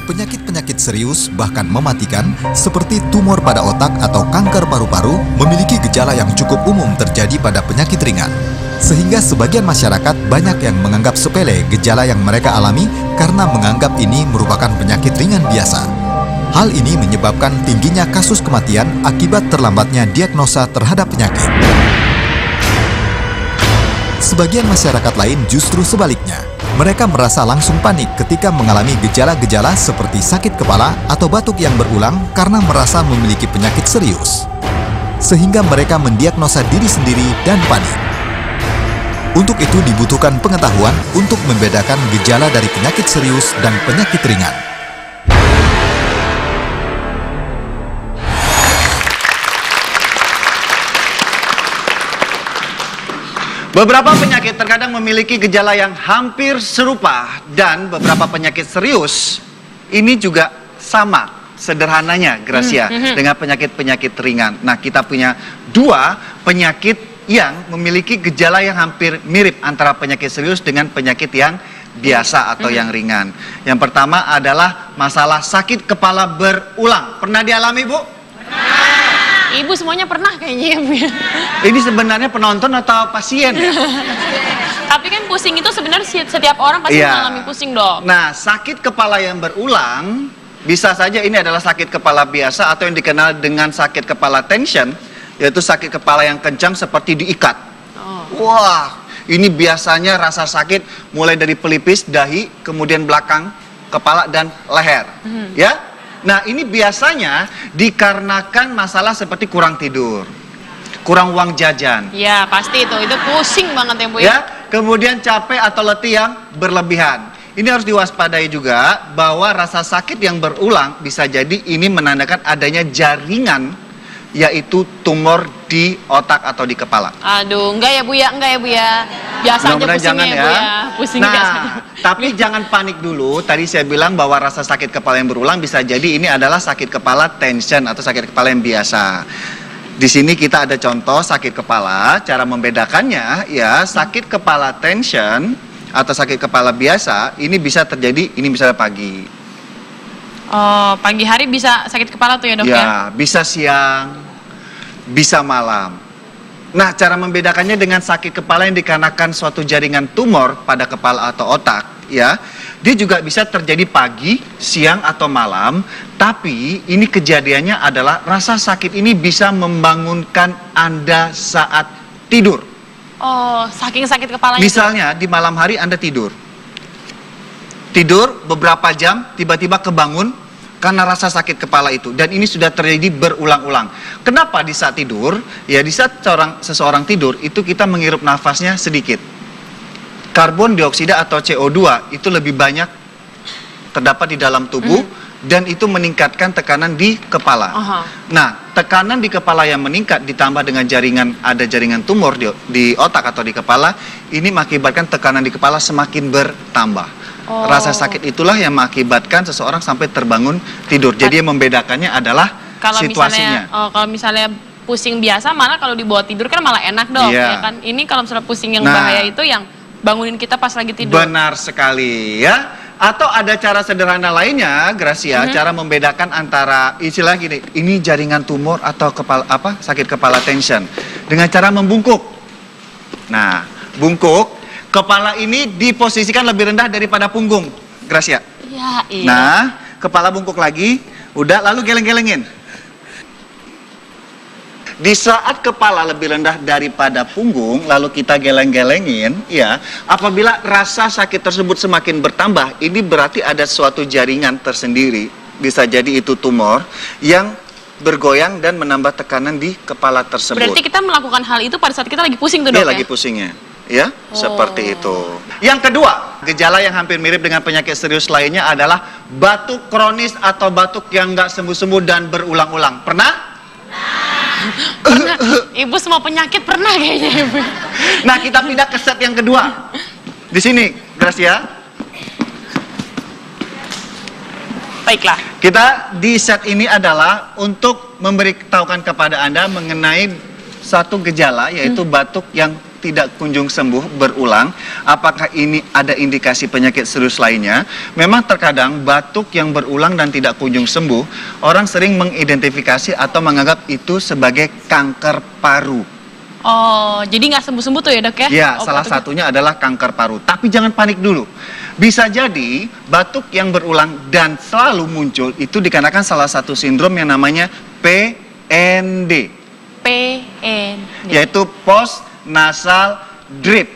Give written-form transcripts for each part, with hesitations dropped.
Penyakit-penyakit serius bahkan mematikan seperti tumor pada otak atau kanker paru-paru memiliki gejala yang cukup umum terjadi pada penyakit ringan. Sehingga sebagian masyarakat banyak yang menganggap sepele gejala yang mereka alami karena menganggap ini merupakan penyakit ringan biasa. Hal ini menyebabkan tingginya kasus kematian akibat terlambatnya diagnosa terhadap penyakit. Sebagian masyarakat lain justru sebaliknya. Mereka merasa langsung panik ketika mengalami gejala-gejala seperti sakit kepala atau batuk yang berulang karena merasa memiliki penyakit serius. Sehingga mereka mendiagnosa diri sendiri dan panik. Untuk itu dibutuhkan pengetahuan untuk membedakan gejala dari penyakit serius dan penyakit ringan. Beberapa penyakit terkadang memiliki gejala yang hampir serupa dan beberapa penyakit serius ini juga sama sederhananya Gracia dengan penyakit-penyakit ringan. Nah, kita punya dua penyakit yang memiliki gejala yang hampir mirip antara penyakit serius dengan penyakit yang biasa atau yang ringan. Yang pertama adalah masalah sakit kepala berulang. Pernah dialami, Bu? Ibu semuanya pernah kayaknya ya, Bu. Ini sebenarnya penonton atau pasien ya? Tapi kan pusing itu sebenarnya setiap orang pasti mengalami pusing dong. Nah, sakit kepala yang berulang bisa saja ini adalah sakit kepala biasa atau yang dikenal dengan sakit kepala tension, yaitu sakit kepala yang kencang seperti diikat. Wah, ini biasanya rasa sakit mulai dari pelipis, dahi, kemudian belakang kepala dan leher. Ya? Nah, ini biasanya dikarenakan masalah seperti kurang tidur, kurang uang jajan. Ya, pasti itu pusing banget ya, Bu. Ya, kemudian capek atau letih yang berlebihan. Ini harus diwaspadai juga bahwa rasa sakit yang berulang bisa jadi ini menandakan adanya jaringan, yaitu tumor di otak atau di kepala. Aduh, enggak ya, Bu ya, enggak ya, Bu ya. Biasa aja pusingnya ya, Bu ya. Pusing biasa. Tapi jangan panik dulu. Tadi saya bilang bahwa rasa sakit kepala yang berulang bisa jadi ini adalah sakit kepala tension atau sakit kepala yang biasa. Di sini kita ada contoh sakit kepala. Cara membedakannya ya, sakit kepala tension atau sakit kepala biasa ini bisa terjadi ini misalnya pagi. Oh, pagi hari bisa sakit kepala tuh ya, Dok ya? Ya, bisa siang, bisa malam. Nah, cara membedakannya dengan sakit kepala yang dikarenakan suatu jaringan tumor pada kepala atau otak, ya. Dia juga bisa terjadi pagi, siang, atau malam, tapi ini kejadiannya adalah rasa sakit ini bisa membangunkan Anda saat tidur. Oh, saking sakit kepalanya. Misalnya, di malam hari Anda tidur. Tidur beberapa jam, tiba-tiba kebangun karena rasa sakit kepala itu. Dan ini sudah terjadi berulang-ulang. Kenapa di saat tidur? Ya, di saat seseorang tidur, itu kita menghirup nafasnya sedikit. Karbon dioksida atau CO2 itu lebih banyak terdapat di dalam tubuh, dan itu meningkatkan tekanan di kepala. Nah, tekanan di kepala yang meningkat ditambah dengan ada jaringan tumor di otak atau di kepala, ini mengakibatkan tekanan di kepala semakin bertambah. Rasa sakit itulah yang mengakibatkan seseorang sampai terbangun tidur. Jadi yang membedakannya adalah kalau situasinya. Kalau misalnya pusing biasa, malah kalau dibawa tidur kan malah enak dong, ya kan? Ini kalau misalnya pusing yang bahaya itu yang bangunin kita pas lagi tidur. Benar sekali ya. Atau ada cara sederhana lainnya, Gracia, cara membedakan antara istilah gini, ini jaringan tumor atau sakit kepala tension dengan cara membungkuk. Nah, bungkuk. Kepala ini diposisikan lebih rendah daripada punggung, Gracia. Ya, iya. Nah, kepala bungkuk lagi, udah, lalu geleng-gelengin. Di saat kepala lebih rendah daripada punggung, lalu kita geleng-gelengin, ya, apabila rasa sakit tersebut semakin bertambah, ini berarti ada suatu jaringan tersendiri, bisa jadi itu tumor, yang bergoyang dan menambah tekanan di kepala tersebut. Berarti kita melakukan hal itu pada saat kita lagi pusing tuh, Dok, Dia lagi pusingnya. Ya, seperti itu. Yang kedua, gejala yang hampir mirip dengan penyakit serius lainnya adalah batuk kronis atau batuk yang nggak sembuh-sembuh dan berulang-ulang. Pernah? Pernah. Ibu semua penyakit pernah kayaknya, Ibu. Nah, kita pindah ke set yang kedua. Di sini, Gracia. Baiklah. Kita di set ini adalah untuk memberitahukan kepada Anda mengenai satu gejala, yaitu batuk yang tidak kunjung sembuh berulang, apakah ini ada indikasi penyakit serius lainnya? Memang terkadang batuk yang berulang dan tidak kunjung sembuh, orang sering mengidentifikasi atau menganggap itu sebagai kanker paru. Oh, jadi nggak sembuh-sembuh tuh ya dok ya? Ya, salah satunya adalah kanker paru. Tapi jangan panik dulu. Bisa jadi batuk yang berulang dan selalu muncul itu dikarenakan salah satu sindrom yang namanya PND. PND. Yaitu post nasal drip.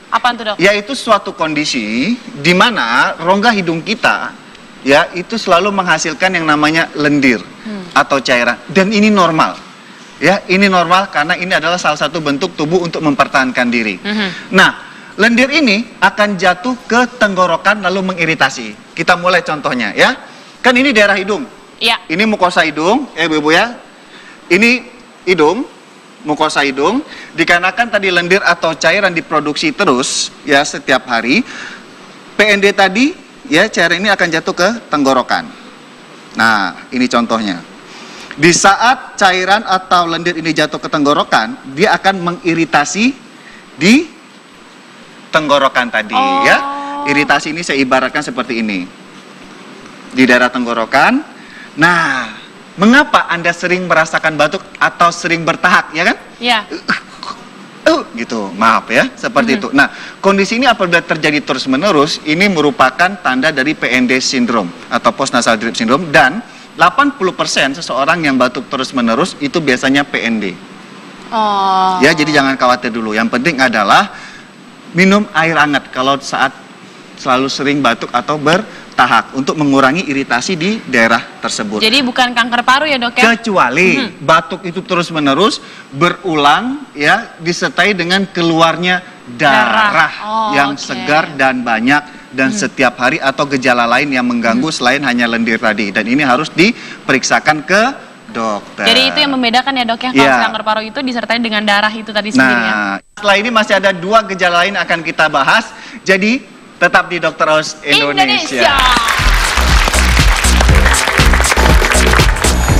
Apaan tuh dok? Yaitu suatu kondisi di mana rongga hidung kita ya itu selalu menghasilkan yang namanya lendir atau cairan, dan ini normal. Ya, ini normal karena ini adalah salah satu bentuk tubuh untuk mempertahankan diri. Nah, lendir ini akan jatuh ke tenggorokan lalu mengiritasi. Kita mulai contohnya ya. Kan ini daerah hidung. Iya. Ini mukosa hidung, ibu-ibu ya. Ini hidung, mukosa hidung. Dikarenakan tadi lendir atau cairan diproduksi terus ya setiap hari, PND tadi ya cairan ini akan jatuh ke tenggorokan. Nah, ini contohnya. Di saat cairan atau lendir ini jatuh ke tenggorokan, dia akan mengiritasi di tenggorokan tadi ya. Iritasi ini saya ibaratkan seperti ini. Di daerah tenggorokan. Nah, mengapa Anda sering merasakan batuk atau sering bertahak, ya kan? Iya. Gitu, maaf ya, seperti itu. Nah, kondisi ini apabila terjadi terus-menerus, ini merupakan tanda dari PND syndrome atau post nasal drip syndrome, dan 80% seseorang yang batuk terus-menerus itu biasanya PND. Oh. Ya, jadi jangan khawatir dulu. Yang penting adalah minum air hangat kalau saat selalu sering batuk atau bertahak untuk mengurangi iritasi di daerah tersebut. Jadi bukan kanker paru ya dok ya? Kecuali batuk itu terus-menerus berulang ya disertai dengan keluarnya darah yang segar dan banyak dan setiap hari, atau gejala lain yang mengganggu selain hanya lendir tadi, dan ini harus diperiksakan ke dokter. Jadi itu yang membedakan ya dok ya, kalau kanker paru itu disertai dengan darah itu tadi sendiri ya. Nah, setelah ini masih ada 2 gejala lain akan kita bahas, jadi tetap di Dr. Aus Indonesia.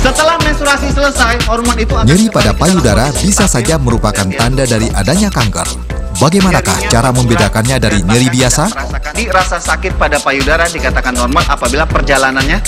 Setelah menstruasi selesai, hormon itu akan Nyeri pada payudara bisa saja merupakan tanda dari adanya kanker. Bagaimanakah cara membedakannya dari nyeri biasa? Rasa sakit pada payudara dikatakan normal apabila perjalanannya